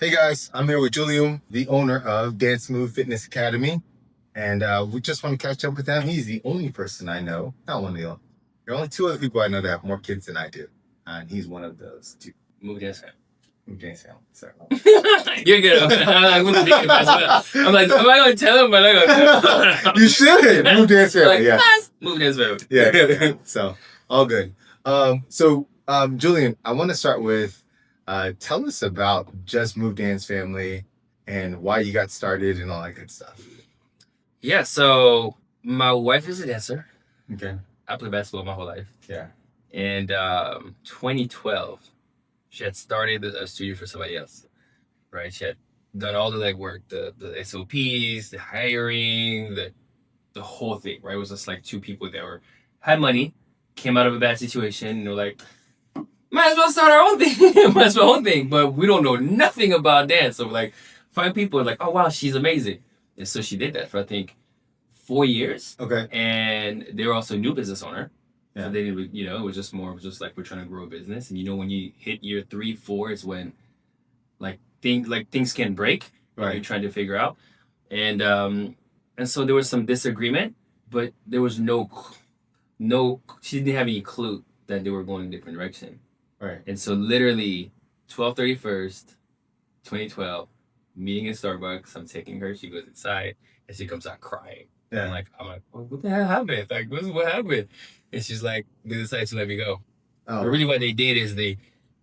Hey guys, I'm here with Julien, the owner of Dance Move Fitness Academy. And we just want to catch up with him. He's the only person I know, not one of the only. There are only two other people I know that have more kids than I do. And he's one of those two. Move dance family. Move Dance family. Sorry. You're good. I'm gonna think about it as well. I'm like, am I gonna tell him? Am I not gonna tell him? You should. Move Dance family, Like, yeah. Move dance family. Yeah. So, all good. Julien, I want to start with tell us about Just Move Dance Family and why you got started and all that good stuff. Yeah, so my wife is a dancer. Okay. I played basketball my whole life. Yeah. And 2012, she had started a studio for somebody else, right? She had done all the legwork, the SOPs, the hiring, the whole thing, right? It was just like two people that had money, came out of a bad situation, and they're like, might as well start our own thing. But we don't know nothing about dance. So like, find people like, oh wow, she's amazing. And so she did that for I think 4 years. Okay. And they were also a new business owner. Yeah. So they did, it was just like we're trying to grow a business. And when you hit year 3, 4 is when things can break. Right. You're trying to figure out. And so there was some disagreement, but there was no, she didn't have any clue that they were going in a different direction. Right. And so literally 12/31st, 2012, meeting in Starbucks, I'm taking her, she goes inside and she comes out crying. Yeah. I'm like, oh, what the hell happened? Like, what happened? And she's like, they decided to let me go. Oh. But really what they did is they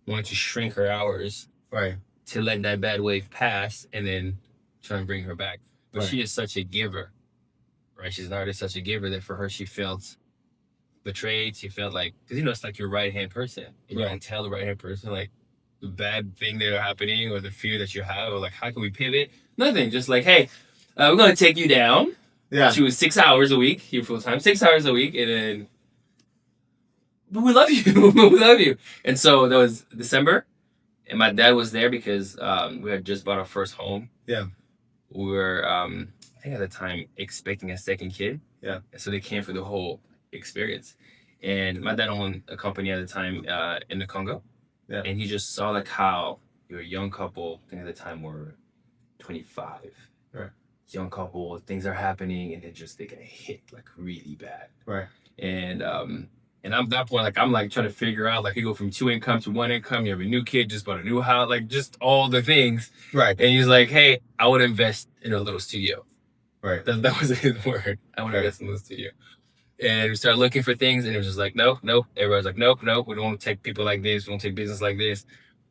wanted to shrink her hours. Right. To let that bad wave pass and then try and bring her back. But Right. She is such a giver, right? She's an artist, such a giver that for her, she felt betrayed. She felt like, because it's like your right-hand person. And you don't tell the right-hand person like the bad thing that are happening or the fear that you have or like, how can we pivot? Nothing. Just like, hey, we're going to take you down. Yeah. She was 6 hours a week, here full time, 6 hours a week. And then, but we love you. We love you. And so that was December. And my dad was there because we had just bought our first home. Yeah. We were, I think at the time, expecting a second kid. Yeah. And so they came for the whole experience. And my dad owned a company at the time in the Congo. Yeah. And he just saw like how you're a young couple, I think at the time we're 25. Right. Young couple, things are happening and they get hit like really bad. Right. And I'm at that point, like I'm like trying to figure out, like you go from 2 income to 1 income, you have a new kid, just bought a new house, like just all the things. Right. And he's like, hey, I would invest in a little studio. Right. That was his word. I want to invest in a little studio. And we started looking for things and it was just like, no. Everybody's like, nope. We don't want to take people like this. We don't take business like this.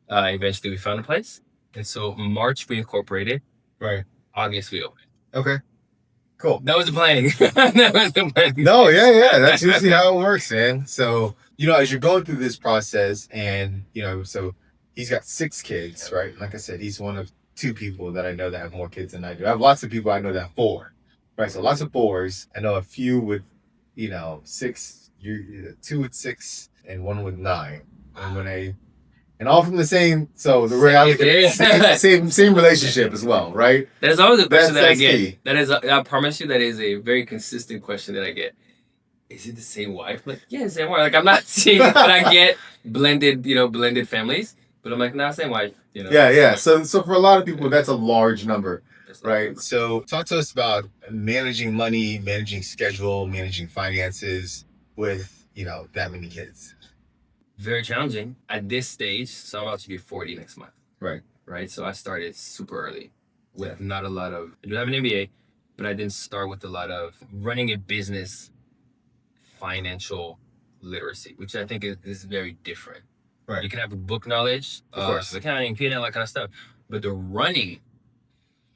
Eventually we found a place. And so March we incorporated. Right. August we opened. Okay. Cool. That was the planning. That was the planning. No, yeah. That's usually how it works, man. So, as you're going through this process and, so he's got 6 kids, right? Like I said, he's one of 2 people that I know that have more kids than I do. I have lots of people I know that have 4, right? So lots of 4s. I know a few with, 6, 2 with 6 and 1 with 9. And all from the same, so the reality, same relationship as well, right? That is always a question that I get. Key. That is, I promise you, that is a very consistent question that I get. Is it the same wife? Like, yeah, it's the same wife. Like, I'm not seeing, but I get blended families. But I'm like, nah, same wife. Yeah. So for a lot of people, that's a large number, right? So talk to us about managing money, managing schedule, managing finances with, that many kids. Very challenging at this stage. So I'm about to be 40 next month. Right. So I started super early with not a lot of, I do have an MBA, but I didn't start with a lot of running a business, financial literacy, which I think is very different. Right. You can have a book knowledge, of course, accounting, P&L, that kind of stuff, but the running,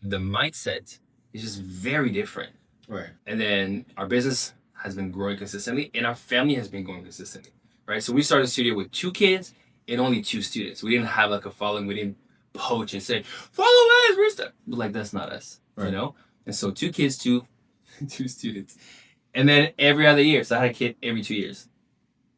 the mindset is just very different. Right. And then our business has been growing consistently and our family has been growing consistently. Right, so we started a studio with 2 kids and only 2 students. We didn't have like a following. We didn't poach and say, "Follow us, we're stuff." But like that's not us, right. And so 2 kids, 2 students, and then every other year. So I had a kid every 2 years.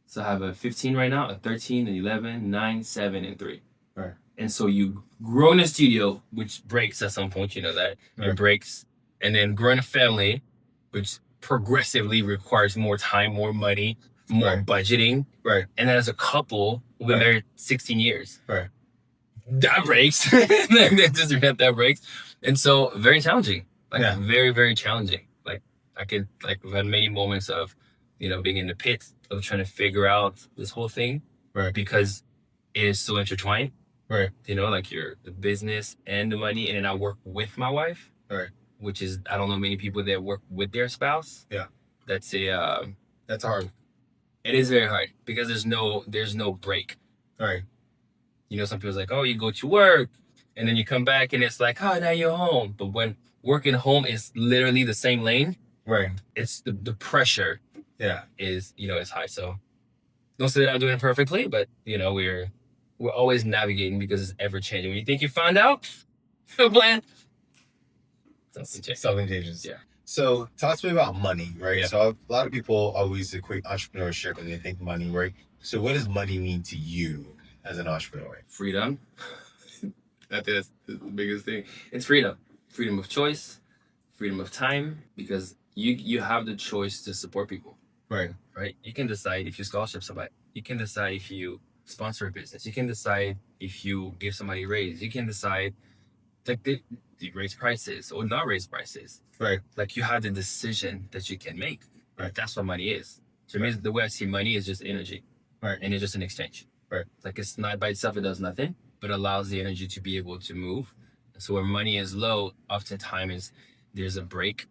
So I have a 15 right now, a 13, an 11, 9, 7, and 3. Right. And so you grow in a studio, which breaks at some point. You know that it breaks, and then grow in a family, which progressively requires more time, more money. More budgeting. Right. And then as a couple, we've been married 16 years. Right. that breaks. Just event that breaks. And so very challenging. Like very, very challenging. Like I've had many moments of, being in the pit of trying to figure out this whole thing. Right. Because it is so intertwined. Right. Like the business and the money. And then I work with my wife. Right. Which is, I don't know many people that work with their spouse. Yeah. That's hard. It is very hard because there's no break. Right. Some people's like, oh, you go to work and then you come back and it's like, oh, now you're home. But when working home is literally the same lane, right? It's the pressure. Yeah. Is high. So don't say that I'm doing it perfectly, but we're always navigating because it's ever changing. When you think you found out the plan, something changes. Yeah. So talk to me about money, right? Yeah. So a lot of people always equate entrepreneurship when they think money, right? So what does money mean to you as an entrepreneur? Freedom. I think that's the biggest thing. It's freedom. Freedom of choice, freedom of time, because you have the choice to support people. Right. Right. You can decide if you scholarship somebody. You can decide if you sponsor a business. You can decide if you give somebody a raise. You can decide like they raise prices or not raise prices. Right. Like you have the decision that you can make. Right. That's what money is. To me, the way I see money is just energy. Right. And it's just an exchange. Right. Like it's not by itself, it does nothing, but allows the energy to be able to move. So where money is low, oftentimes there's a break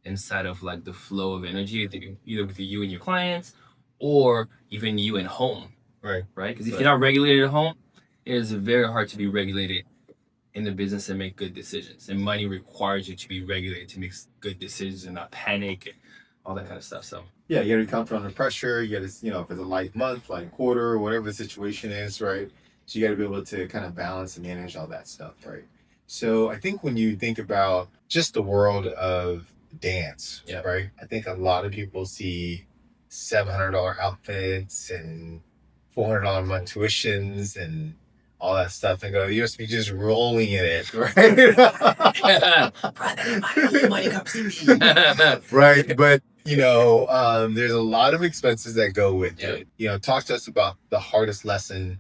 inside of like the flow of energy, either with you and your clients or even you at home. Right. Right. Because if you're not regulated at home, it is very hard to be regulated in the business and make good decisions. And money requires you to be regulated to make good decisions and not panic and all that kind of stuff. So yeah, you got to be comfortable under pressure. You got to, if it's a light month, light quarter, whatever the situation is, right? So you got to be able to kind of balance and manage all that stuff, right? So I think when you think about just the world of dance, right? I think a lot of people see $700 outfits and $400 month tuitions and all that stuff and go, you must be just rolling in it, right? Money comes to me. Right, but there's a lot of expenses that go with it. Talk to us about the hardest lesson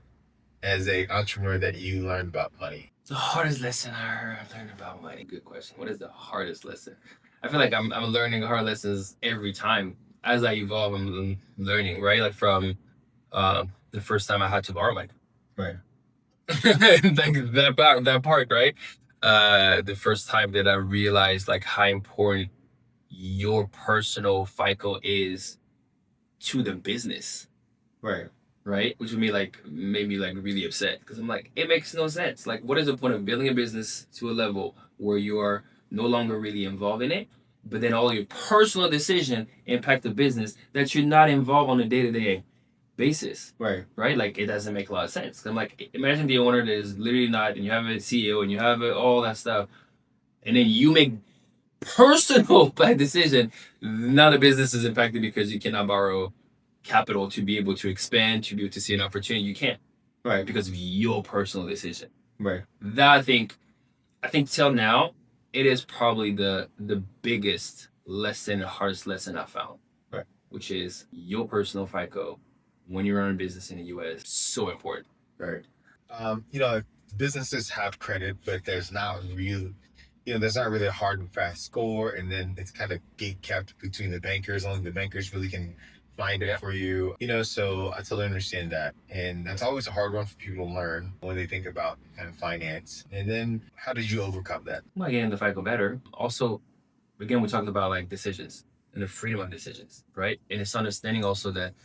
as an entrepreneur that you learned about money. The hardest lesson I learned about money. Good question. What is the hardest lesson? I feel like I'm learning hard lessons every time as I evolve. I'm learning, right? Like from the first time I had to borrow money. Right. Like that part, right? The first time that I realized like how important your personal FICO is to the business. Right. Right? Which made me really upset because I'm like, it makes no sense. Like, what is the point of building a business to a level where you are no longer really involved in it, but then all your personal decision impact the business that you're not involved on a day-to-day basis. Right. Right? Like, it doesn't make a lot of sense. I'm like, imagine the owner that is literally not, and you have a CEO and you have all that stuff, and then you make personal bad decision. Now the business is impacted because you cannot borrow capital to be able to expand, to be able to see an opportunity. You can't. Right. Because of your personal decision. Right. That I think till now, it is probably the biggest lesson, the hardest lesson I found. Right. Which is your personal FICO when you run a business in the US. So important. Right. Businesses have credit, but there's not really a hard and fast score, and then it's kind of gate kept between the bankers. Only the bankers really can find it for you. So I totally understand that. And that's always a hard one for people to learn when they think about kind of finance. And then how did you overcome that? Well, getting the FICO better. Also, again, we talked about like decisions and the freedom of decisions, right? And it's understanding also that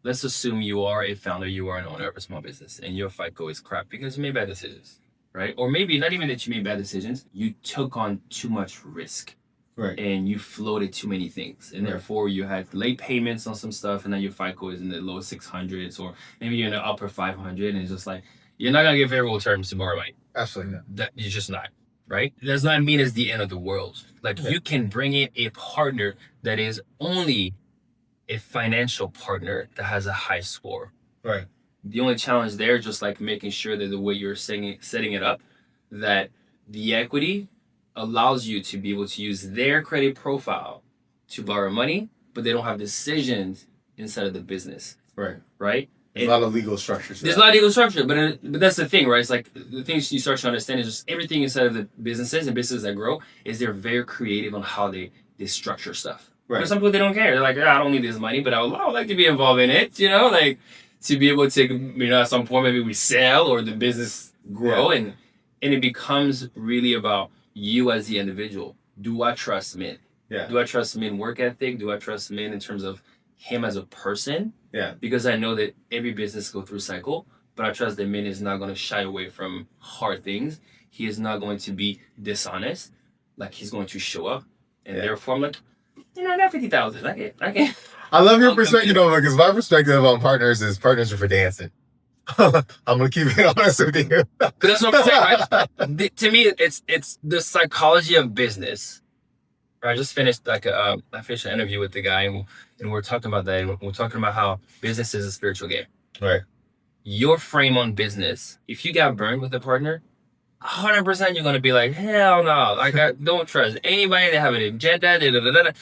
let's assume you are a founder, you are an owner of a small business, and your FICO is crap because you made bad decisions, right? Or maybe not even that you made bad decisions, you took on too much risk. Right. And you floated too many things. And therefore you had late payments on some stuff, and then your FICO is in the low 600s, or maybe you're in the upper 500, and it's just like, you're not going to get favorable terms to borrow money. Absolutely not. That you're just not, right? It does not mean it's the end of the world. Like you can bring in a partner that is only a financial partner that has a high score. Right. The only challenge there, just like making sure that the way you're setting it up, that the equity allows you to be able to use their credit profile to borrow money, but they don't have decisions inside of the business. Right. Right? There's a lot of legal structures. There's a lot of legal structure, but that's the thing, right? It's like the things you start to understand is just everything inside of the businesses and businesses that grow is they're very creative on how they structure stuff. Right. But some people, they don't care. They're like, I don't need this money, but I would like to be involved in it, like to be able to, at some point maybe we sell or the business grow, and it becomes really about you as the individual. Do I trust Minh? Yeah. Do I trust Minh work ethic? Do I trust Minh in terms of him as a person? Yeah. Because I know that every business goes through a cycle, but I trust that Minh is not going to shy away from hard things. He is not going to be dishonest. Like, he's going to show up. And therefore, I'm like, I got 50,000. I can't. I love your perspective, because my perspective on partners is partners are for dancing. I'm going to keep it honest with you. But that's what I'm saying, right? To me, it's the psychology of business. I just finished I finished an interview with the guy, and we're talking about that. And we're talking about how business is a spiritual game. Right. Your frame on business, if you got burned with a partner, 100% you're gonna be like, hell no! Like, I don't trust anybody. They have an agenda.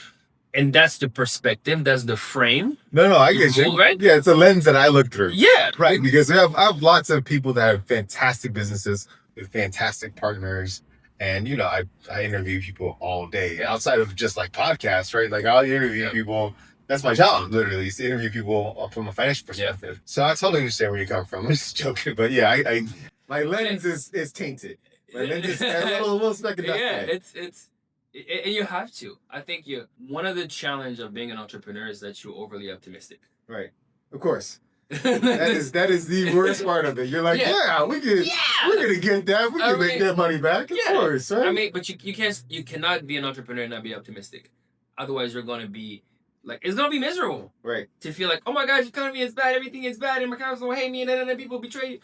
And that's the perspective. That's the frame. No, I get you. Right? Yeah, it's a lens that I look through. Yeah. Right. Because I have lots of people that have fantastic businesses with fantastic partners. And, I interview people all day outside of just like podcasts, right? Like, I'll interview people. That's my job, literally, is to interview people from a financial perspective. Yeah. So I totally understand where you come from. I'm just joking. But yeah, I my lens is tainted. My lens is a little speck of dust. Yeah, it's and you have to. I think one of the challenge of being an entrepreneur is that you're overly optimistic. Right. Of course. that is the worst part of it. You're like, we're gonna get that. We can make that money back, of course, right? I mean, but you cannot be an entrepreneur and not be optimistic. Otherwise, you're gonna be like, it's gonna be miserable. Right. To feel like, oh my God, the economy is bad, everything is bad, and my clients don't hate me, and then people betray you.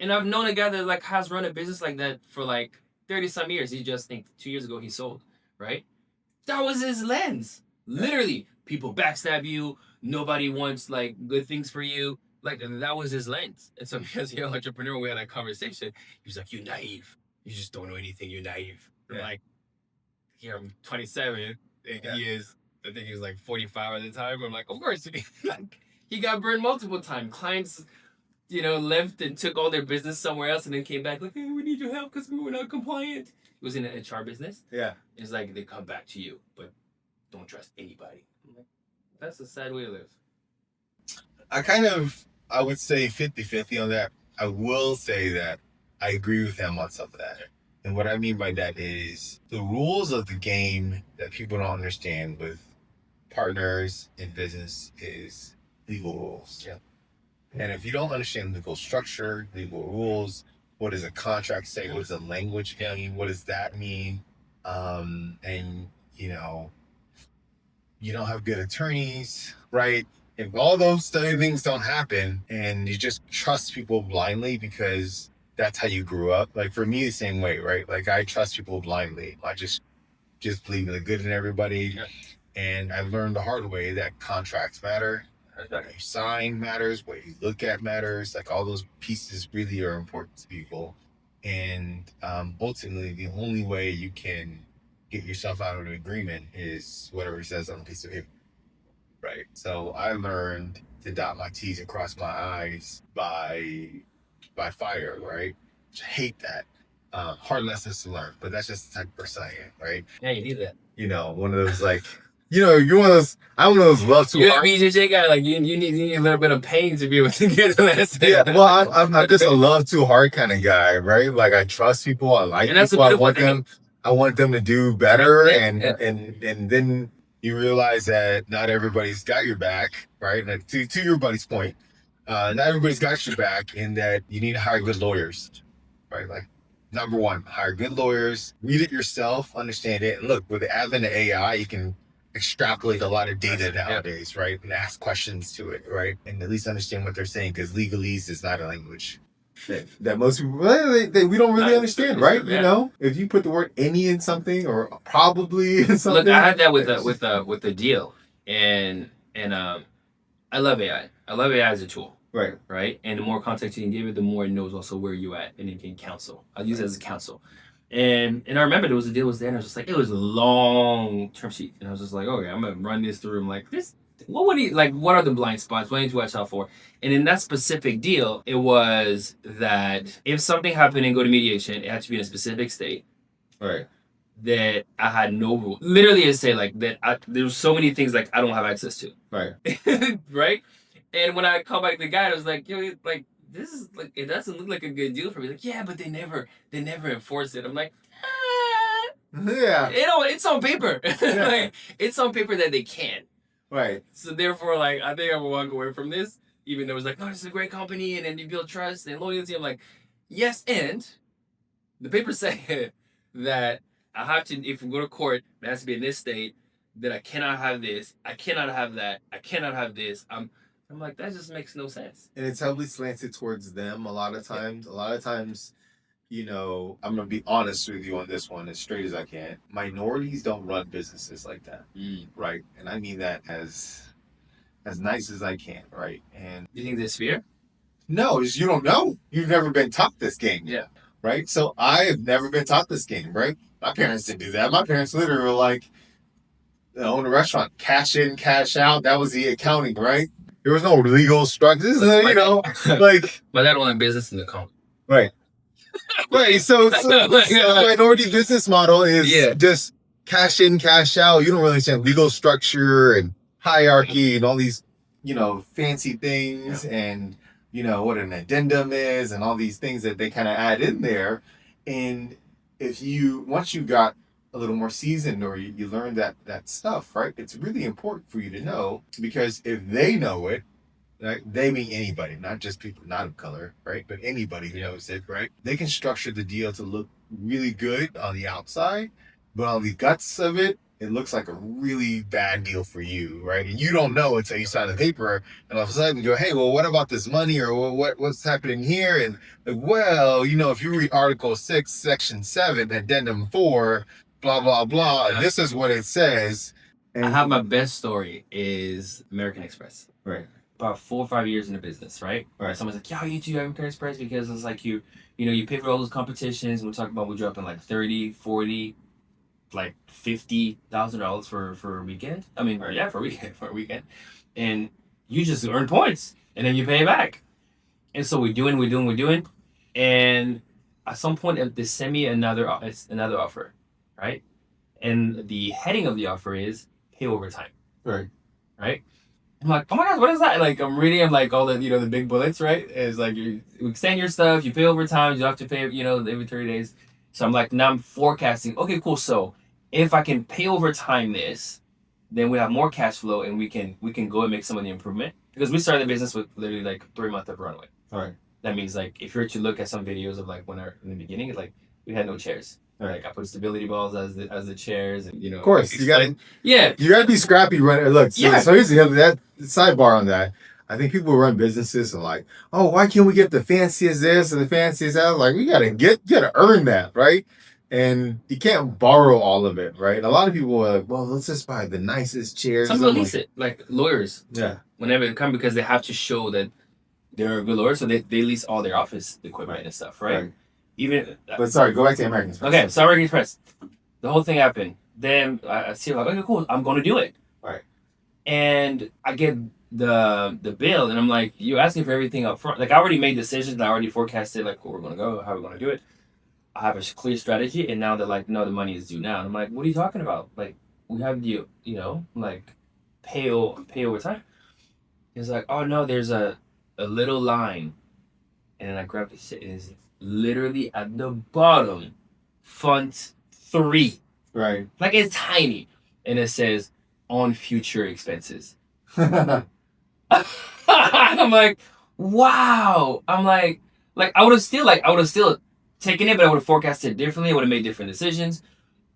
And I've known a guy that has run a business like that for 30 some years. He just 2 years ago he sold, right? That was his lens. Literally, people backstab you. Nobody wants good things for you. That was his lens. And so because you're an entrepreneur, we had that conversation. He was like, "You're naive. You just don't know anything. You're naive." I'm like, here I'm 27, and he is. I think he was 45 at the time. I'm like, of course. He got burned multiple times. Clients, left and took all their business somewhere else, and then came back hey, we need your help because we were not compliant. He was in an HR business. Yeah. It's they come back to you, but don't trust anybody. That's a sad way to live. I would say 50-50 on that. I will say that I agree with him on some of that. And what I mean by that is the rules of the game that people don't understand with partners in business is legal rules. Yeah. And if you don't understand legal structure, legal rules, what does a contract say? What does a language mean? What does that mean? And, you don't have good attorneys, right? If all those things don't happen and you just trust people blindly because that's how you grew up. For me, the same way, right? I trust people blindly. I just believe in the good in everybody. Yeah. And I learned the hard way that contracts matter. What you sign matters. What you look at matters. All those pieces really are important to people. And ultimately, the only way you can get yourself out of an agreement is whatever it says on a piece of paper. Right. So I learned to dot my T's and cross my I's by fire, right? I hate that. Hard lessons to learn, but that's just the type of person I am, right? Yeah, you need that. One of those you're one of those. I'm one of those love too hard. You're a BJJ guy. You need a little bit of pain to be able to get the lesson. Yeah. Well, I'm just a love too hard kind of guy, right? I trust people. I like people. I want them to do better, and then you realize that not everybody's got your back, right? And to your buddy's point, not everybody's got your back, and that you need to hire good lawyers, right? Number one, hire good lawyers, read it yourself, understand it. And look, with the advent of AI, you can extrapolate a lot of data nowadays, right? And ask questions to it, right? And at least understand what they're saying, because legalese is not a language that most people we don't really understand, right? Yeah. If you put the word any in something or probably in something. Look, I had that with the deal, and I love AI. I love AI as a tool. Right. And the more context you can give it, the more it knows also where you at, and it can counsel. I use it as a counsel. And I remember there was a deal was there, and I was just it was a long term sheet, and I was just okay, I'm gonna run this through. I'm this what would he like? What are the blind spots? What do you need to watch out for? And in that specific deal, it was that if something happened and go to mediation, it had to be in a specific state. Right. That I had no rule. Literally, it say like that. There was so many things like I don't have access to. Right. Right. And when I called back the guy, I was like, yo, like this is like it doesn't look like a good deal for me. Like, yeah, but they never enforce it. I'm like, yeah. It's on paper. Yeah. Like, it's on paper that they can. Right. So therefore, like, I think I will walk away from this, even though it was like, no, this is a great company, and then you build trust and loyalty. I'm like, yes, and the paper said that I have to, if we go to court, it has to be in this state, that I cannot have this, I cannot have that, I cannot have this. I'm like, that just makes no sense. And it's heavily slanted towards them a lot of times. Yeah. A lot of times, you know, I'm going to be honest with you on this one as straight as I can. Minorities don't run businesses like that, right? And I mean that as nice as I can, right? And you think there's fear? No, you don't know. You've never been taught this game. Yeah. Right? So I have never been taught this game, right? My parents didn't do that. My parents literally were like, own a restaurant, cash in, cash out. That was the accounting, right? There was no legal structures, you know, like. My dad owned a business in the company. Right. Right. So minority business model is just cash in, cash out. You don't really understand legal structure and hierarchy and all these, you know, fancy things and, you know, what an addendum is and all these things that they kind of add in there. And once you got a little more seasoned or you learn that stuff, right? It's really important for you to know, because if they know it, right? They mean anybody, not just people not of color, right? But anybody who knows it, right? They can structure the deal to look really good on the outside, but on the guts of it, it looks like a really bad deal for you, right? And you don't know until you sign the paper, and all of a sudden you go, hey, well, what about this money, or what's happening here? And like, well, you know, if you read Article 6, Section 7, Addendum 4, blah, blah, blah, and this is what it says. And I have my best story is American Express. Right. About 4 or 5 years in the business, right? Right. Someone's like, yeah, you need to have American Express because it's like you know, you pay for all those competitions. We're talking about we dropping like 30, 40, like $50,000 for a weekend. I mean, yeah, for a weekend. And you just earn points and then you pay it back. And so we're doing. And at some point they send me another offer, right? And the heading of the offer is pay overtime. Right. Right? I'm like, oh my gosh, what is that? Like, I'm reading, like, all the, you know, the big bullets, right? It's like, you extend your stuff, you pay overtime, you have to pay, you know, every 30 days. So I'm like, now I'm forecasting, okay, cool. So if I can pay overtime this, then we have more cash flow and we can go and make some of the improvement. Because we started the business with literally like 3 months of runway. All right. That means, like, if you were to look at some videos of, like, when in the beginning, it's like, we had no chairs. Like, I put stability balls as the chairs, and, you know. Of course, you gotta be scrappy running. Look, so here's the other that sidebar on that. I think people who run businesses are like, oh, why can't we get the fanciest this and the fanciest that? Like, you gotta earn that, right? And you can't borrow all of it, right? A lot of people are like, well, let's just buy the nicest chairs. Some people lease it, like lawyers. Yeah. Whenever they come, because they have to show that they're a good lawyer, so they lease all their office equipment and stuff, right? But sorry, go back to American Express. Okay, so American Express. The whole thing happened. Then I see, like, okay, cool, I'm going to do it. Right. And I get the bill, and I'm like, you're asking for everything up front. Like, I already made decisions, I already forecasted, like, where we're going to go, how we're going to do it. I have a clear strategy, and now they're like, no, the money is due now. And I'm like, what are you talking about? Like, we have you know, like, pay over time. He's like, oh, no, there's a little line. And then I grabbed the shit, and it's literally at the bottom, font 3. Right. Like, it's tiny. And it says, on future expenses. I'm like, wow. I'm like I would have still taken it, but I would have forecasted it differently. I would have made different decisions.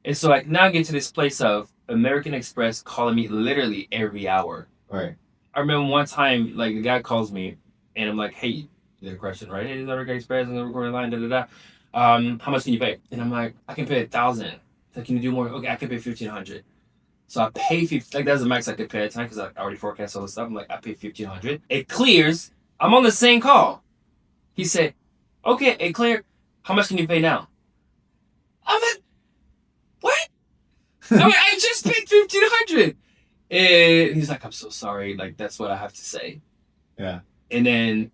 And so I now get to this place of American Express calling me literally every hour. Right. I remember one time, like, the guy calls me, and I'm like, hey, there's a question, right? Hey, this is American Express, I'm going to record a line, da-da-da. How much can you pay? And I'm like, I can pay $1,000. So can you do more? Okay, I can pay $1,500. So I pay $1,500. Like, that's the max I could pay at the time because I already forecast all this stuff. I'm like, I pay $1,500. It clears. I'm on the same call. He said, okay, it cleared. How much can you pay now? I'm like, what? I just paid $1,500. And he's like, I'm so sorry. Like, that's what I have to say. Yeah. And then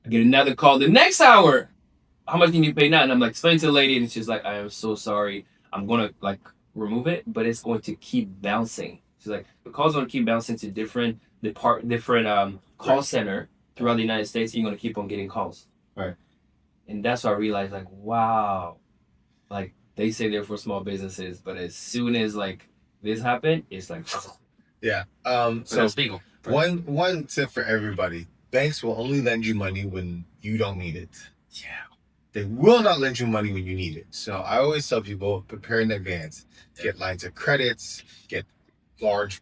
I get another call the next hour. How much can you pay now? And I'm like, explain to the lady, and she's like, I am so sorry. I'm gonna like remove it, but it's going to keep bouncing. She's like, the call's gonna keep bouncing to different call center throughout the United States. And you're gonna keep on getting calls. Right. And that's why I realized, like, wow, like they say they're for small businesses, but as soon as like this happened, it's like, Yeah. so So one tip for everybody: banks will only lend you money when you don't need it. yeah, They will not lend you money when you need it. So I always tell people, prepare in advance. Get lines of credits, get large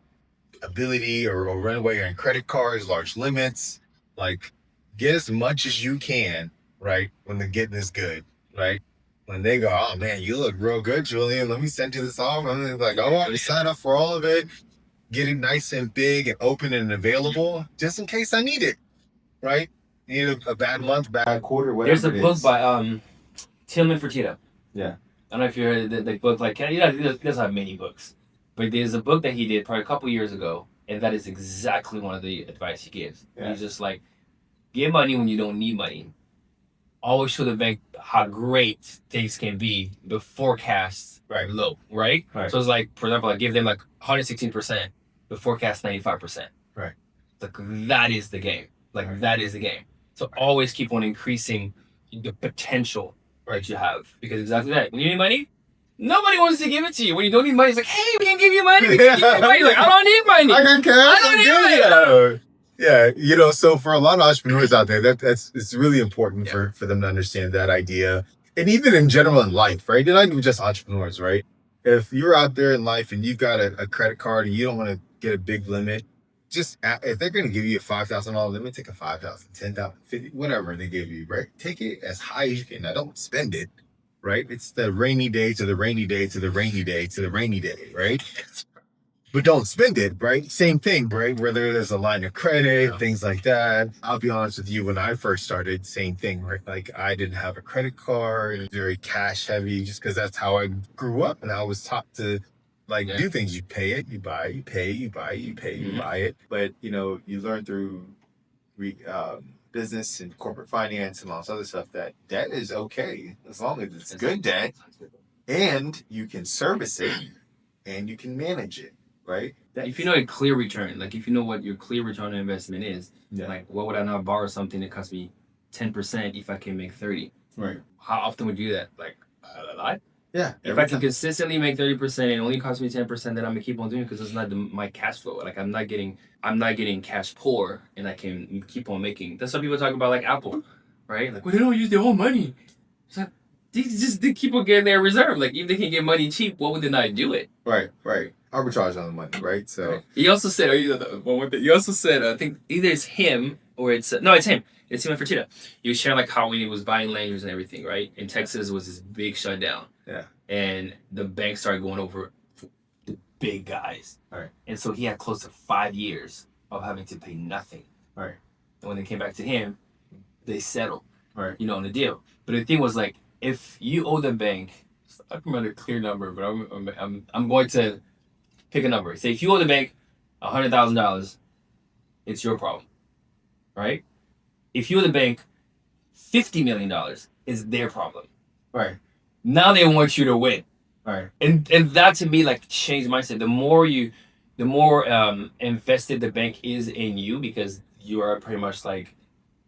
ability or runway on credit cards, large limits. Like, get as much as you can, right? When the getting is good, right? When they go, oh man, you look real good, Julian. Let me send you this off. And they're like, oh, I sign up for all of it. Get it nice and big and open and available just in case I need it, right? Need a bad month, bad quarter, whatever. there's a book by Tillman Fertitta. Yeah. I don't know if you heard the book. Like, he doesn't have many books, but there's a book that he did probably a couple years ago, and that is exactly one of the advice he gives. Yeah. He's just like, get money when you don't need money. Always show the bank how great things can be. The forecast Right. low, right? Right. So it's like, for example, I give them like 116%. The forecast 95%. Right. Like, that is the game. Like, Right. that is the game. So always keep on increasing the potential that you have, because exactly that. When you need money, nobody wants to give it to you. When you don't need money, it's like, hey, we can give you money. We can give you money. Like, I don't need money. I got cash. I don't need money. Yeah, so for a lot of entrepreneurs out there, that's it's really important for them to understand that idea. And even in general in life, right? They're not even just entrepreneurs, right? If you're out there in life and you've got a credit card and you don't want to get a big limit, just if they're going to give you a $5,000 limit, take a 5,000, 10,000, 50, whatever they give you, right? Take it as high as you can. Now, don't spend it, right? It's the rainy day to the rainy day to the rainy day to the rainy day, right? But don't spend it, right? Same thing, right? Whether there's a line of credit, things like that. I'll be honest with you, when I first started, same thing, right? Like, I didn't have a credit card, very cash heavy, just because that's how I grew up and I was taught to do things. You pay it, you buy it, you pay it, you buy it, you pay it, you buy it. But, you learn through business and corporate finance and all this other stuff that debt is okay as long as it's good debt and you can service it and you can manage it. Right. If you know a clear return, like if you know what your clear return on investment is, like, what would I not borrow something that costs me 10% if I can make 30? Right. How often would you do that? Like, a lot? Yeah. If I can consistently make 30% and only cost me 10%, then I'm gonna keep on doing it, because it's not my cash flow. Like, I'm not getting cash poor, and I can keep on making. That's why people talk about like Apple, right? Like, well, they don't use their own money. It's like, they keep on getting their reserve. Like, if they can get money cheap, what would they not do it? Right. Arbitrage on the money, right? So right. He also said, you also said, I think either it's him or it's him. It's him and Fertitta. He was sharing like how when he was buying lanyards and everything, right? In Texas was this big shutdown. Yeah. And the bank started going over the big guys. Right. And so he had close to 5 years of having to pay nothing. Right. And when they came back to him, they settled. Right. On the deal. But the thing was, like, if you owe the bank, I can remember a clear number, but I'm going to pick a number. Say if you owe the bank $100,000, it's your problem, right? If you owe the bank $50 million, it's their problem. Right. Now they want you to win. Right. And that to me, like, changed mindset. The more invested the bank is in you, because you are pretty much like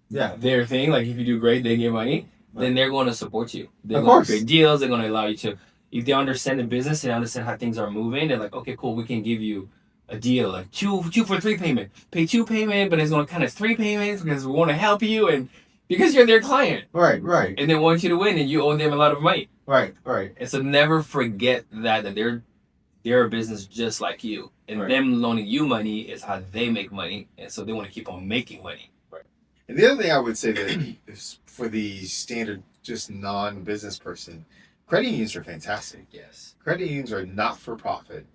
their thing. Like, if you do great, they get money. Right. Then they're going to support you. They're going to create deals. They're going to allow you to. If they understand the business and understand how things are moving, they're like, okay, cool, we can give you a deal, like two for 3 payment. Pay 2 payment, but it's going to kind of 3 payments because we want to help you, and because you're their client. Right. And they want you to win, and you owe them a lot of money. Right. And so never forget that they're a business just like you, and them loaning you money is how they make money, and so they want to keep on making money. Right. And the other thing I would say that is for the standard, just non-business person, credit unions are fantastic. Yes. Credit unions are not-for-profit,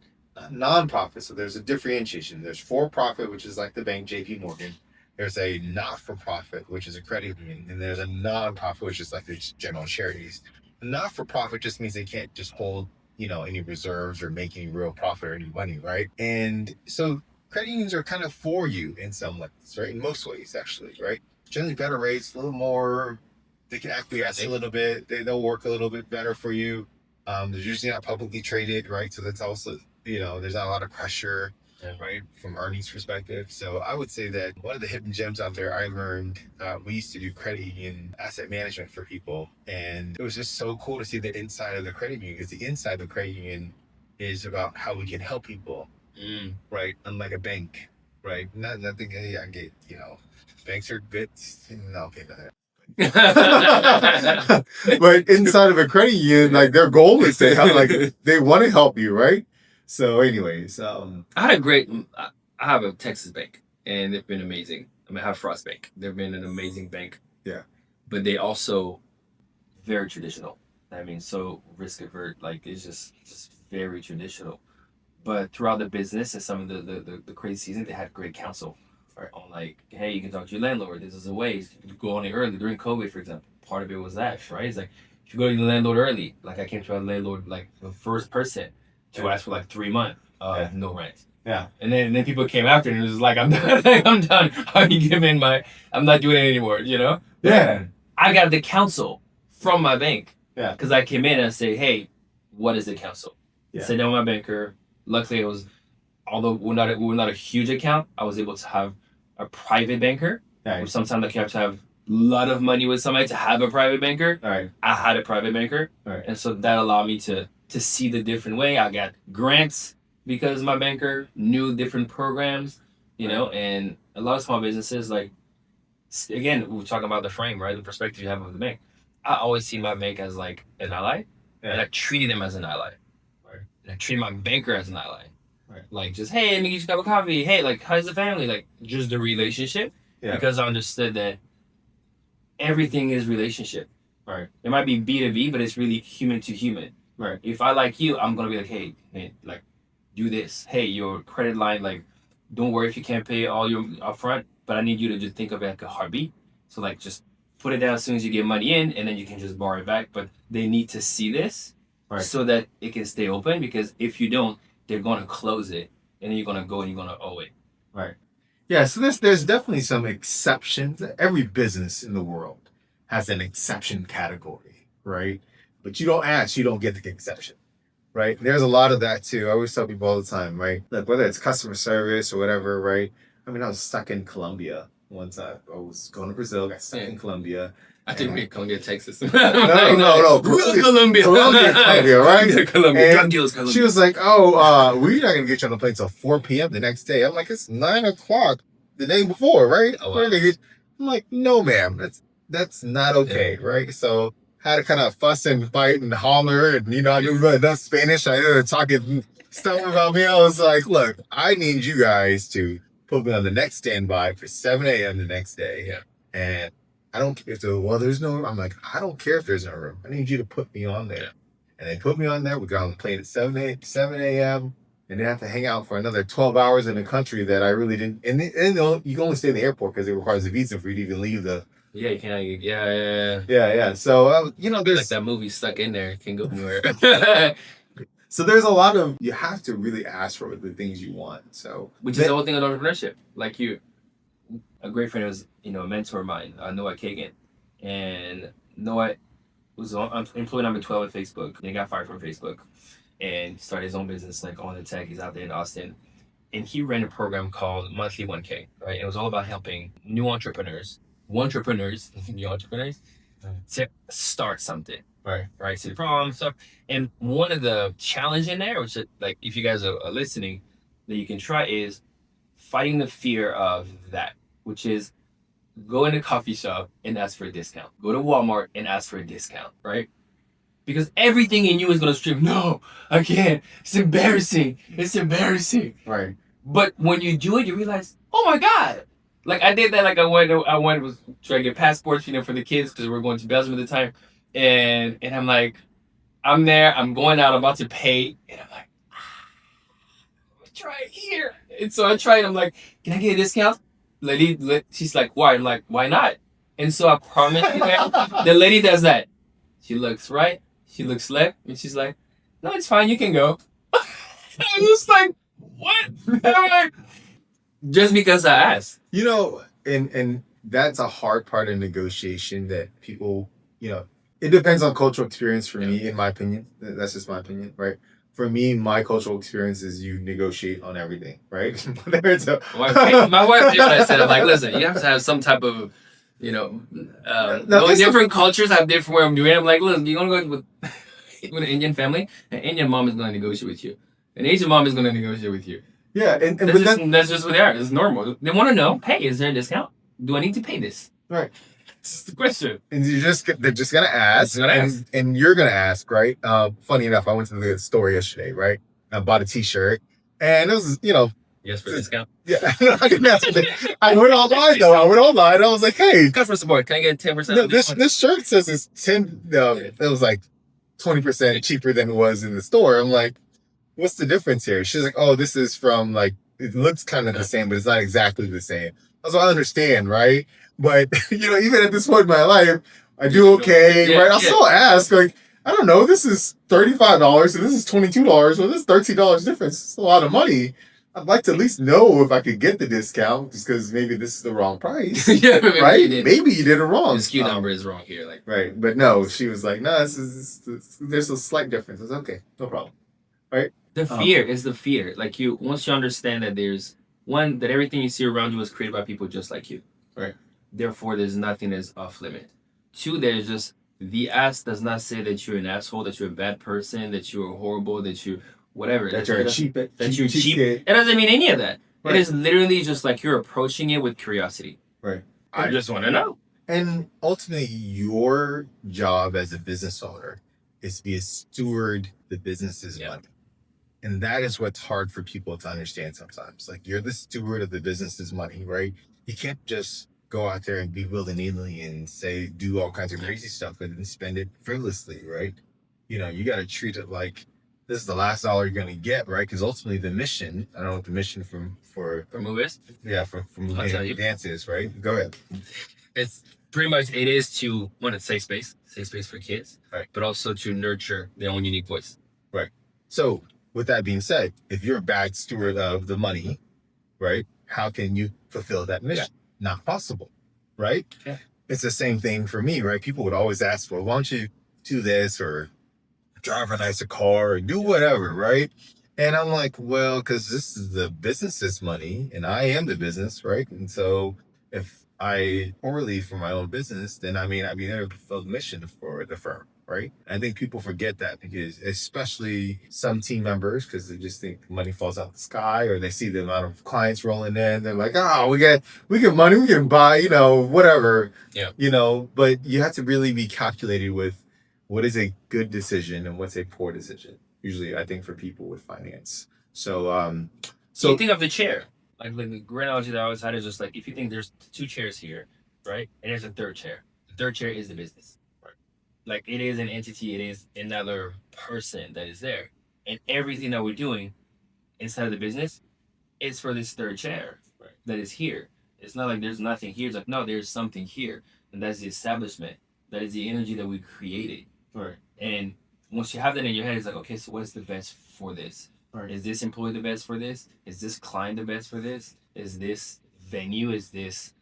non-profit. So there's a differentiation. There's for-profit, which is like the bank, JP Morgan. There's a not-for-profit, which is a credit union. And there's a non-profit, which is like the general charities. A not-for-profit just means they can't just hold any reserves or make any real profit or any money, right? And so credit unions are kind of for you in some ways, right? In most ways, actually, right? Generally better rates, a little more. They can acquiesce a little bit. They'll work a little bit better for you. They're usually not publicly traded, right? So that's also, there's not a lot of pressure, right, from earnings perspective. So I would say that one of the hidden gems out there I learned, we used to do credit union asset management for people. And it was just so cool to see the inside of the credit union, because the inside of the credit union is about how we can help people, right? Unlike a bank, right? Nothing, hey, I get, banks are good. No, okay, no. But inside of a credit union, like their goal is to help, like they want to help you, right? So, anyways, I have a Texas bank, and they've been amazing. I mean, I have Frost Bank. They've been an amazing bank. Yeah. But they also very traditional. I mean, so risk avert, like it's just very traditional. But throughout the business and some of the crazy season, they had great counsel. Right, on like, hey, you can talk to your landlord. This is a way you go on it early during COVID, for example. Part of it was that, right? It's like if you go to the landlord early, like I came to a landlord like the first person to ask for like 3 months, no rent. Yeah. And then people came after and it was like, I'm done. I'm done. I'm giving I'm not doing it anymore. Yeah. I got the counsel from my bank. Yeah. Because I came in and I say, hey, what is the counsel? Yeah. Sit down with my banker. Luckily, although we're not a huge account, I was able to have a private banker. Right. Or sometimes like you have to have a lot of money with somebody to have a private banker. Right. I had a private banker. Right. And so that allowed me to see the different way. I got grants because my banker knew different programs, and a lot of small businesses, like, again, we're talking about the frame, right? The perspective you have of the bank. I always see my bank as like an ally, and I treated them as an ally. Right. And I treated my banker as an ally. Right. Like, just, hey, let me get you a cup of coffee. Hey, like, how's the family? Like, just the relationship. Yeah. Because I understood that everything is relationship. Right. It might be B2B, but it's really human to human. Right. If I like you, I'm going to be like, hey, man, like, do this. Hey, your credit line, like, don't worry if you can't pay all your upfront, but I need you to just think of it like a heartbeat. So, like, just put it down as soon as you get money in, and then you can just borrow it back. But they need to see this so that it can stay open, because if you don't, they're going to close it, and then you're going to go and you're going to owe it. Right. Yeah, so there's definitely some exceptions. Every business in the world has an exception category, right? But you don't ask, you don't get the exception, right? There's a lot of that too. I always tell people all the time, right? Like whether it's customer service or whatever, right? I mean, I was stuck in Colombia one time. I was going to Brazil, got stuck in Colombia. I think we're Colombia, Texas. No. Colombia, right? Colombia. Drug deals, Colombia. She was like, "Oh, we're not gonna get you on the plane till 4 p.m. the next day." I'm like, "It's 9 o'clock the day before, right?" Oh, wow. I'm like, "No, ma'am, that's not okay, right?" So had to kind of fuss and fight and holler, and I knew enough Spanish. I ended up talking stuff about me. I was like, "Look, I need you guys to put me on the next standby for 7 a.m. the next day." Yeah. And I don't care if there's no room. I'm like, I don't care if there's no room. I need you to put me on there. And they put me on there. We got on the plane at 7 a.m. And then have to hang out for another 12 hours in a country that I really didn't. And you can only stay in the airport because it requires a visa for you to even leave the. Yeah, you can't. Yeah. So, there's. Like that movie Stuck in There. Can go anywhere. So there's a lot of. You have to really ask for the things you want. So. Which is the whole thing of entrepreneurship. Like you. A great friend was, a mentor of mine, Noah Kagan. And Noah was employee number 12 at Facebook. He got fired from Facebook and started his own business, like on the tech. He's out there in Austin. And he ran a program called Monthly 1K, right? And it was all about helping new entrepreneurs, to start something. Right? So the problem stuff. And one of the challenge in there, which is, like, if you guys are listening, that you can try is fighting the fear of that, which is go in a coffee shop and ask for a discount. Go to Walmart and ask for a discount, right? Because everything in you is going to scream, no, I can't. It's embarrassing. Right. But when you do it, you realize, oh my God. Like I did that, like I went was trying to get passports, for the kids because we were going to Belgium at the time. And I'm like, I'm there, I'm going out, I'm about to pay. And I'm like, try it here. And so I tried. I'm like, can I get a discount? Lady, she's like, why? I'm like, why not? And so I promise you, the lady does that. She looks right, she looks left, and she's like, no, it's fine, you can go. I was like, what? I'm like, just because I asked. You know, and that's a hard part of negotiation that people, you know, it depends on cultural experience for me, in my opinion. That's just my opinion, right? For me, my cultural experience is you negotiate on everything, right? There's a My wife did what I said. I'm like, listen, you have to have some type of, you know, no, different cultures have different way of doing it. I'm like, listen, you're gonna go with an Indian family, an Indian mom is gonna negotiate with you. An Asian mom is gonna negotiate with you. yeah, and That's just what they are. It's normal. They want to know, hey, is there a discount? Do I need to pay this? right. This is the question. And they're just gonna ask, and you're gonna ask, right? Funny enough, I went to the store yesterday, right? I bought a T-shirt, and it was, Yes, for discount. yeah, I didn't ask for the, I went online though. I went online. I was like, hey, Customer support. Can I get 10%? no, this shirt says it's 10. It was like 20% cheaper than it was in the store. I'm like, what's the difference here? She's like, oh, this is from like, it looks kind of the same, but it's not exactly the same. I was like, I understand, right? But even at this point in my life, I do okay, right? I'll still ask, like, I don't know, this is $35 and this is $22, or this is $13 difference. It's a lot of money. I'd like to at least know if I could get the discount, just because maybe this is the wrong price. Yeah, right? Maybe you did it wrong. The SKU number is wrong here, like. Right, but no, she was like, no, there's a slight difference. I was okay, no problem. Right? The fear is the fear. Like once you understand that there's one, that everything you see around you was created by people just like you. Right. Therefore, there's nothing that's off limit. Two, there's just the ass does not say that you're an asshole, that you're a bad person, that you're horrible, that you whatever. That you're cheap. That you're cheap. It doesn't mean any of that. Right. It is literally just like you're approaching it with curiosity. Right. I just want to know. And ultimately, your job as a business owner is to be a steward of the business's money. And that is what's hard for people to understand sometimes. Like, you're the steward of the business's money, right? You can't just go out there and be willy-nilly and do all kinds of crazy stuff and spend it frivolously, right? You got to treat it like this is the last dollar you're going to get, right? Because ultimately the mission, I don't know what the mission for movies? Yeah, from dance is, right? Go ahead. It's pretty much, it is to, one, it's safe space for kids, right? But also to nurture their own unique voice. Right. So with that being said, if you're a bad steward of the money, right, how can you fulfill that mission? Yeah. Not possible, right? Yeah. It's the same thing for me, right? People would always ask, well, why don't you do this or drive a nicer car or do whatever, right? And I'm like, well, because this is the business's money and I am the business, right? And so if I poorly for my own business, then I mean, I'd be there to fulfill the mission for the firm, right? I think people forget that, because especially some team members, because they just think money falls out the sky, or they see the amount of clients rolling in. They're like, oh, we get money, we can buy, whatever. Yeah. But you have to really be calculated with what is a good decision and what's a poor decision. Usually, I think, for people with finance. So you think of the chair. Like the great analogy that I always had is just like, if you think there's two chairs here, right? And there's a third chair. The third chair is the business. Right? Like, it is an entity, it is another person that is there. And everything that we're doing inside of the business is for this third chair, right, that is here. It's not like there's nothing here. It's like, no, there's something here. And that's the establishment. That is the energy that we created. Right. And once you have that in your head, it's like, okay, so what's the best for this? Right. Is this employee the best for this? Is this client the best for this? Is this venue? Is this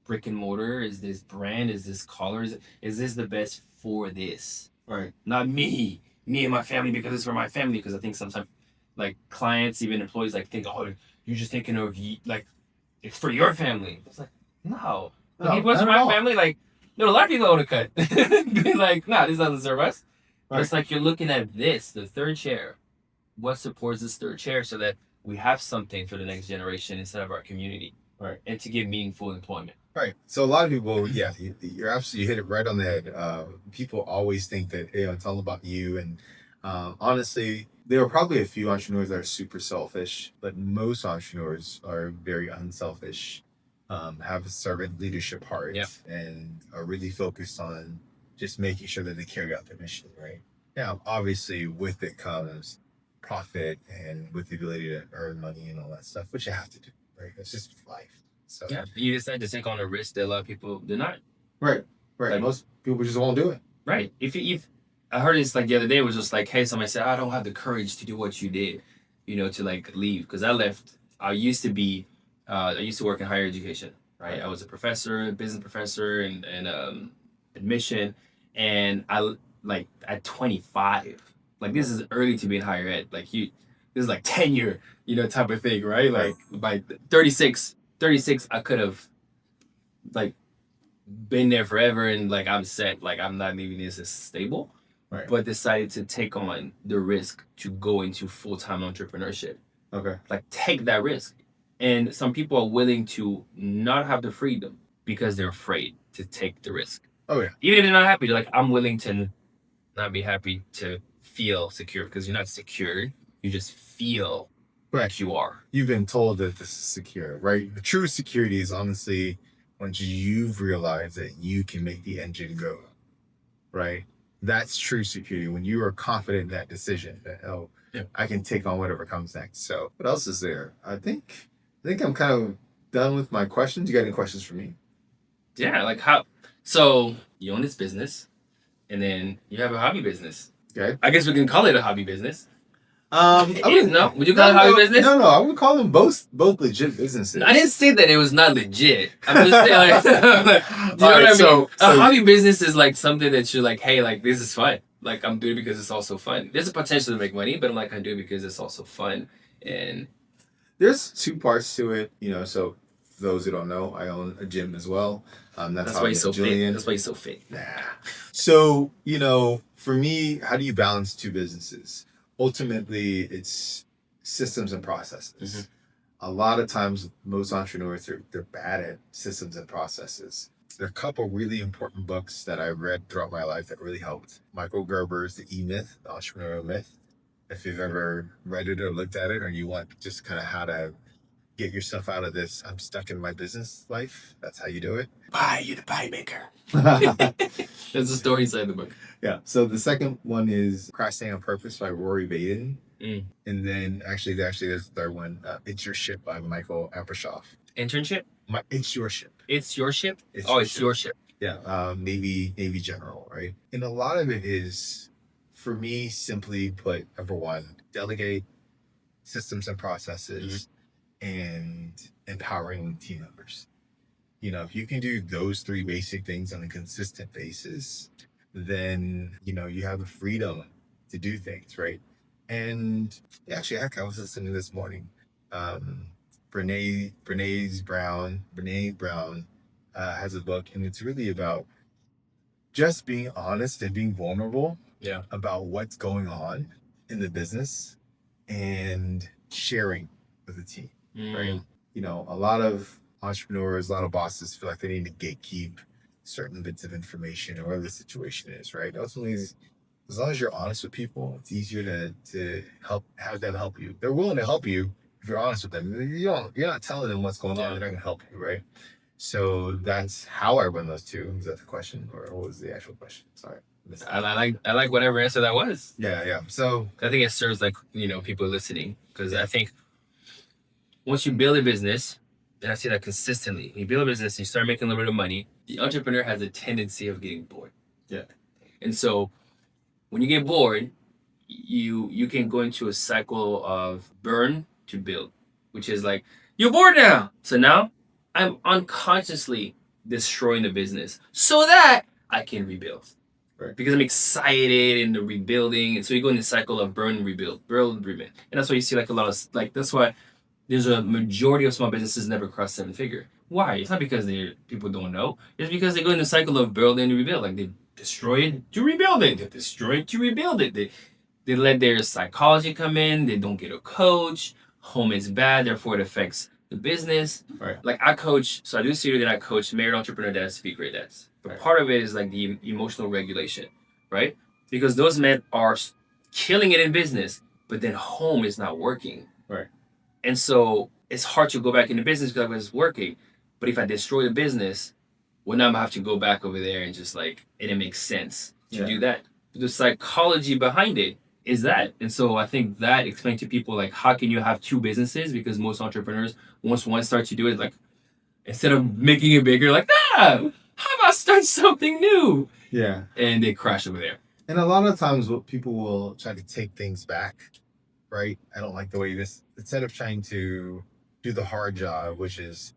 brick and mortar? Is this brand? Is this colors? Is this the best for this? Right. Not me and my family, because it's for my family. Because I think sometimes, like, clients, even employees, like, think, oh, you're just thinking of, like, it's for your family. It's like, no. If it was for my family, like, a lot of people would have cut. Be like, nah, this doesn't serve us. Right. It's like, you're looking at this, the third chair. What supports this third chair, so that we have something for the next generation inside of our community, right? And to give meaningful employment. Right. So a lot of people, yeah, you're absolutely, you hit it right on the head. People always think that, it's all about you. And honestly, there are probably a few entrepreneurs that are super selfish, but most entrepreneurs are very unselfish, have a servant leadership heart, and are really focused on just making sure that they carry out their mission, right? Now, obviously, with it comes profit, and with the ability to earn money and all that stuff, which you have to do, right? It's just life. So yeah, you decide to take on a risk that a lot of people deny. Right. Like, most people just won't do it. Right. If I heard this like the other day. It was just like, hey, somebody said, I don't have the courage to do what you did, to like leave. Because I left. I used to work in higher education, right? I was a professor, business professor, and admission. And I, like, at 25, like, this is early to be in higher ed. Like, this is like tenure, type of thing, right? Like, by 36, I could have, like, been there forever and like I'm set, like I'm not leaving this as stable, Right. but decided to take on the risk to go into full-time entrepreneurship. Okay. Like, take that risk. And some people are willing to not have the freedom because they're afraid to take the risk. Oh yeah. Even if they're not happy, they're like, I'm willing to not be happy to feel secure, because you're not secure. You just feel like you are. You've been told that this is secure, right? The true security is honestly once you've realized that you can make the engine go, right? That's true security. When you are confident in that decision that, I can take on whatever comes next. So what else is there? I think I'm kind of done with my questions. You got any questions for me? Yeah, like how? So you own this business, and then you have a hobby business. Okay. I guess we can call it a hobby business. Would you call it a hobby business? No, I would call them both legit businesses. I didn't say that it was not legit. I'm just saying, like, do you know what I mean? So a hobby business is like something that you're like, hey, like, this is fun. Like, I'm doing it because it's also fun. There's a potential to make money, but I'm like, I do it because it's also fun. And there's two parts to it, so for those who don't know, I own a gym as well. That's why he's so Julien. fit. That's why he's so fit. Nah. So, for me, how do you balance two businesses? Ultimately, it's systems and processes. Mm-hmm. A lot of times, most entrepreneurs, they're bad at systems and processes. There are a couple really important books that I read throughout my life that really helped. Michael Gerber's The E-Myth, The Entrepreneurial Myth. If you've ever read it or looked at it, or you want just kind of how to get yourself out of this, I'm stuck in my business life. That's how you do it. You're the pie maker. That's the story inside the book. Yeah. So the second one is Procrastinating on Purpose by Rory Vaden. And then actually there's the third one, It's Your Ship by Michael Apershoff. Internship? It's Your Ship. It's Your Ship? It's your ship. Yeah. Navy General, right? And a lot of it is, for me, simply put, number one, delegate systems and processes and empowering team members. If you can do those three basic things on a consistent basis, then, you have the freedom to do things, right? And actually, I was listening this morning. Brene Brown has a book, and it's really about just being honest and being vulnerable about what's going on in the business and sharing with the team, right? A lot of entrepreneurs, a lot of bosses feel like they need to gatekeep certain bits of information or whatever the situation is, right? Ultimately, as long as you're honest with people, it's easier to have them help you. They're willing to help you if you're honest with them. You're not telling them what's going on. They're not going to help you, right? So that's how I run those two. Is that the question, or what was the actual question? Sorry. I like whatever answer that was. Yeah. So I think it serves people listening, because I think once you build a business, and I see that consistently, when you build a business, you start making a little bit of money, the entrepreneur has a tendency of getting bored. Yeah. And so when you get bored, you can go into a cycle of burn to build, which is like, you're bored now. So now I'm unconsciously destroying the business so that I can rebuild. Right. Because I'm excited in the rebuilding. And so you go in the cycle of burn, rebuild, build, rebuild. And that's why you see a lot of, that's why there's a majority of small businesses never cross 7-figure. Why? It's not because people don't know. It's because they go in the cycle of build and rebuild. Like, they destroy it to rebuild it. They destroy it to rebuild it. They let their psychology come in. They don't get a coach. Home is bad, therefore it affects the business. Right. Like, I coach, so I do studio, then I coach married entrepreneur dads to be great dads. But part of it is like the emotional regulation, right? Because those men are killing it in business, but then home is not working. Right. And so it's hard to go back into business because it's working. But if I destroy the business, well, now I'm gonna have to go back over there and just and it makes sense to do that. The psychology behind it is that. And so I think that explains to people, how can you have two businesses? Because most entrepreneurs, once one starts to do it, instead of making it bigger, how about start something new? Yeah. And they crash over there. And a lot of times, what people will try to take things back, right? I don't like the way this, instead of trying to do the hard job, which is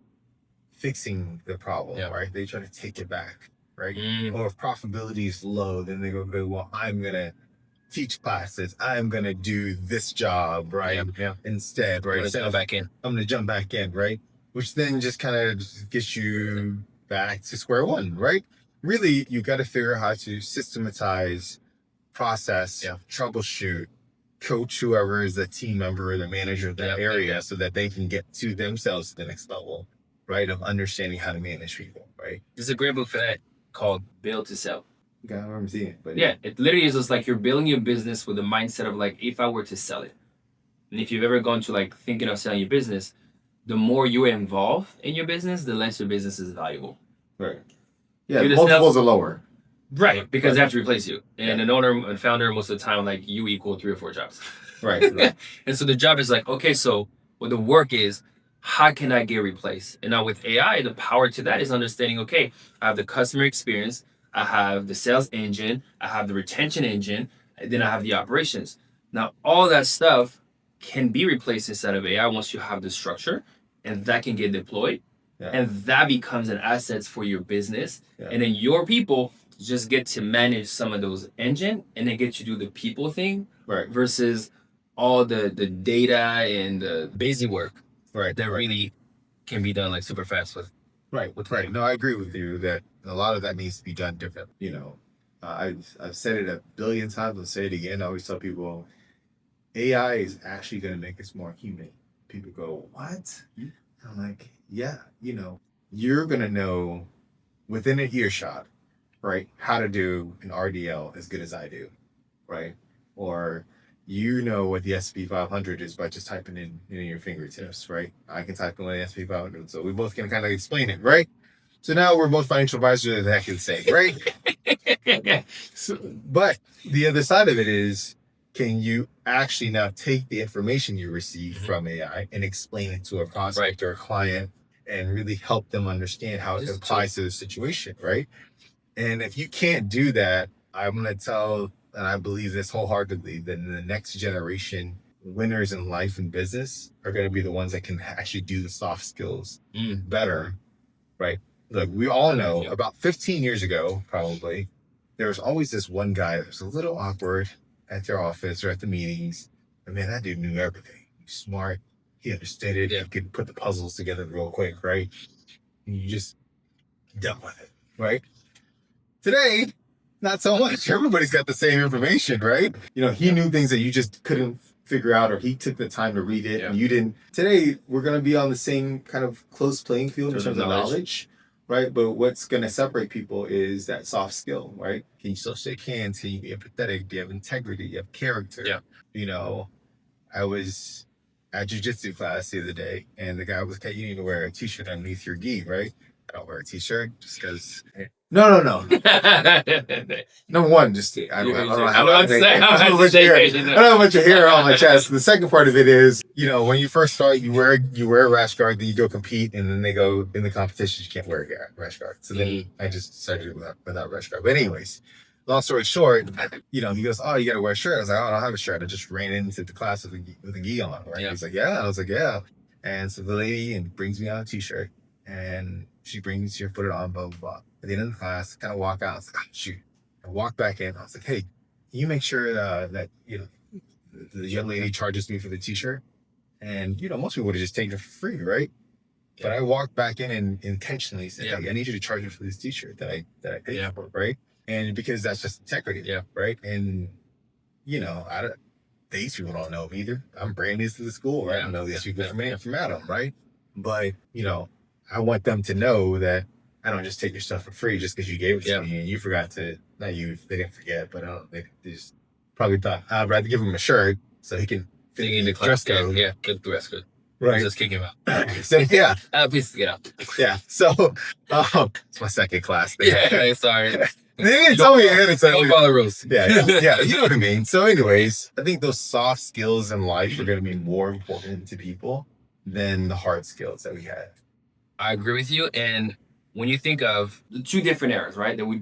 fixing the problem, right? They try to take it back, right? Or if profitability is low, then they go, well, I'm going to teach classes. I'm going to do this job, right? Instead, right? I'm going to jump back in, right? Which then just kind of gets you back to square one, right? Really, you got to figure out how to systematize, process, troubleshoot, coach whoever is the team member or the manager of that area so that they can get to themselves to the next level, right? Of understanding how to manage people, right? There's a great book for that called Build to Sell. Okay, I remember seeing it. But yeah, it literally is just like you're building your business with the mindset of like, if I were to sell it. And if you've ever gone to like thinking of selling your business, the more you're involved in your business, the less your business is valuable. Right. Yeah, multiples are lower. Right, because they have to replace you. And an owner and founder, most of the time, like you equal 3 or 4 jobs. Right. And so the job is like, okay, so what the work is, how can I get replaced? And now with AI, the power to that is understanding, okay, I have the customer experience, I have the sales engine, I have the retention engine, and then I have the operations. Now, all that stuff can be replaced inside of AI once you have the structure, and that can get deployed. And that becomes an asset for your business. And then your people just get to manage some of those engine and then get to do the people thing versus all the data and the busy work that really can be done like super fast with. Right. No, I agree with you that a lot of that needs to be done different. You know, I've said it a billion times. I'll say it again. I always tell people AI is actually going to make us more human. People go, what? I'm like, yeah, you know, you're going to know within a earshot, right, how to do an RDL as good as I do, right? Or you know what the S&P 500 is by just typing in your fingertips, right? I can type in the S&P 500, so we both can kind of explain it, right? So now we're both financial advisors that can say, right? But the other side of it is, can you actually now take the information you receive from AI and explain it to a prospect or a client and really help them understand how it applies to the situation, right? And if you can't do that, I'm going to tell, and I believe this wholeheartedly, that the next generation winners in life and business are going to be the ones that can actually do the soft skills better, right? Look, we all know about 15 years ago, probably, there was always this one guy that was a little awkward at their office or at the meetings. And man, that dude knew everything. He was smart. He understood it. He could put the puzzles together real quick, right? And you just dealt with it, right? Today, not so much. Everybody's got the same information, right? You know, he knew things that you just couldn't figure out, or he took the time to read it and you didn't. Today, we're going to be on the same kind of close playing field in terms of knowledge, right? But what's going to separate people is that soft skill, right? Can you still shake hands? Can you be empathetic? Do you have integrity? Do you have character? You know, I was at jiu-jitsu class the other day, and the guy was like, hey, you need to wear a t-shirt underneath your gi, right? I don't wear a t-shirt just because... No. Number one, just I don't have much hair on my chest. The second part of it is, you know, when you first start, you wear a rash guard, then you go compete, and then they go in the competitions, you can't wear a rash guard. So then I just started without rash guard. But anyways, long story short, you know, he goes, oh, you got to wear a shirt. I was like, oh, I don't have a shirt. I just ran into the class with a gi on, right? He's like, yeah. I was like, yeah. And so the lady brings me out a t-shirt, and she brings your put it on, blah, blah, blah. At the end of the class, kind of walk out. I was like, oh, shoot. I walked back in. I was like, hey, can you make sure that, you know, the young lady charges me for the t-shirt? And, you know, most people would have just taken it for free, right? But I walked back in and intentionally said, hey, I need you to charge me for this t-shirt that I paid for, right? And because that's just integrity, right? And, you know, these people don't know me either. I'm brand new to the school, right? I don't know these people from Adam, right? But, you know, I want them to know that I don't just take your stuff for free just because you gave it to me and you forgot to, not you, they didn't forget, but they just probably thought I'd rather give him a shirt so he can fit in the dress code. Good dress code. Right. Just kick him out. So, please get out. So, it's my second class thing. Sorry. They didn't tell me ahead of time. Don't follow the rules. Yeah, you know what I mean. So anyways, I think those soft skills in life are going to be more important to people than the hard skills that we had. I agree with you. And when you think of the 2 different eras, right, that we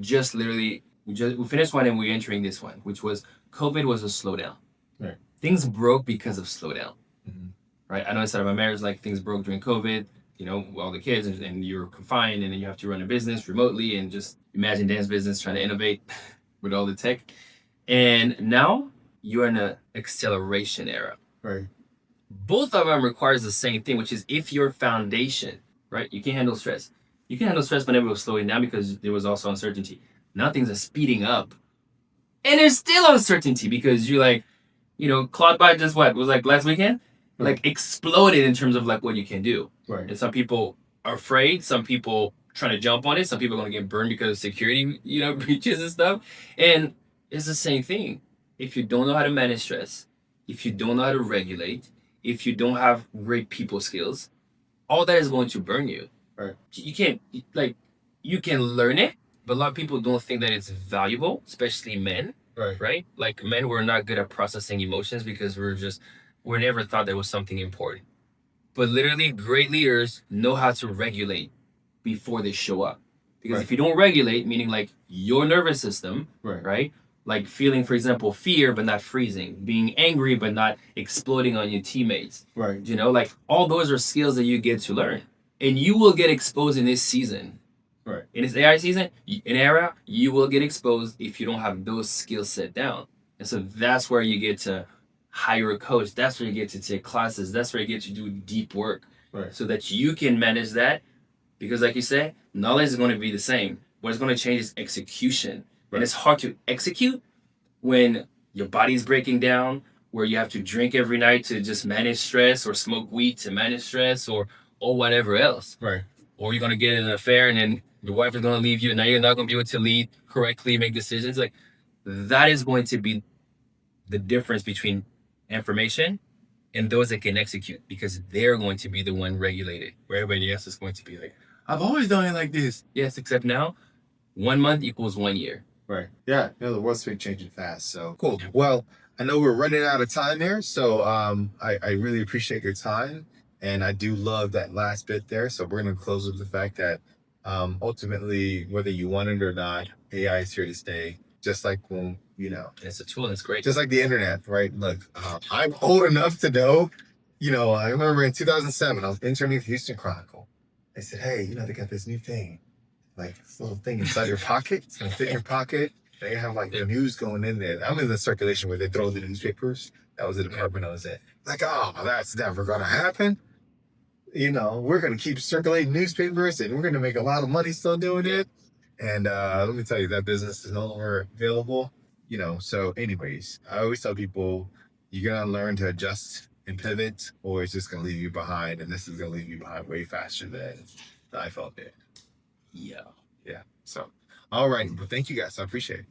we finished one and we're entering this one, which was COVID was a slowdown. Right. Things broke because of slowdown. Mm-hmm. Right. I know inside of my marriage, like things broke during COVID. You know, all the kids and you're confined, and then you have to run a business remotely, and just imagine dance business trying to innovate with all the tech. And now you're in an acceleration era. Right. Both of them requires the same thing, which is if your foundation, right, you can handle stress. You can handle stress whenever it was slowing down because there was also uncertainty. Now things are speeding up, and there's still uncertainty because you like, you know, Claude by just what was like last weekend, like exploded in terms of like what you can do. Right. And some people are afraid. Some people trying to jump on it. Some people are going to get burned because of security, you know, breaches and stuff. And it's the same thing. If you don't know how to manage stress, if you don't know how to regulate, if you don't have great people skills, all that is going to burn you. Right. You can't, like, you can learn it, but a lot of people don't think that it's valuable, especially men. Right? Like, men were not good at processing emotions because we're never thought there was something important. But literally, great leaders know how to regulate before they show up. Because if you don't regulate, meaning like your nervous system, right? Like feeling, for example, fear but not freezing, being angry but not exploding on your teammates. Right. You know, like all those are skills that you get to learn. And you will get exposed in this season. Right. In this AI season, in era, you will get exposed if you don't have those skills set down. And so that's where you get to hire a coach. That's where you get to take classes. That's where you get to do deep work. Right. So that you can manage that. Because like you said, knowledge is going to be the same. What's going to change is execution. Right. And it's hard to execute when your body's breaking down, where you have to drink every night to just manage stress, or smoke weed to manage stress, or whatever else. Right. Or you're going to get in an affair and then your wife is going to leave you, and now you're not going to be able to lead correctly, make decisions. Like, that is going to be the difference between information and those that can execute, because they're going to be the one regulated, where everybody else is going to be like, I've always done it like this. Yes, except now 1 month equals 1 year. Right. Yeah. The world's been changing fast. So cool. Well, I know we're running out of time here, so I really appreciate your time, and I do love that last bit there. So we're gonna close with the fact that ultimately, whether you want it or not, AI is here to stay. Just like when it's a tool. It's great. Just like the internet, right? Look, I'm old enough to know. I remember in 2007, I was interning at the Houston Chronicle. They said, hey, they got this new thing, like this little thing inside your pocket. It's gonna fit in your pocket. They have like the news going in there. I'm in the circulation where they throw the newspapers. That was the department I was in. Like, oh, that's never gonna happen. We're gonna keep circulating newspapers, and we're gonna make a lot of money still doing it. And let me tell you, that business is no longer available. So anyways, I always tell people, you're gonna learn to adjust and pivot, or it's just gonna leave you behind. And this is gonna leave you behind way faster than the iPhone did. Yeah. So, all right. Well, thank you guys. I appreciate it.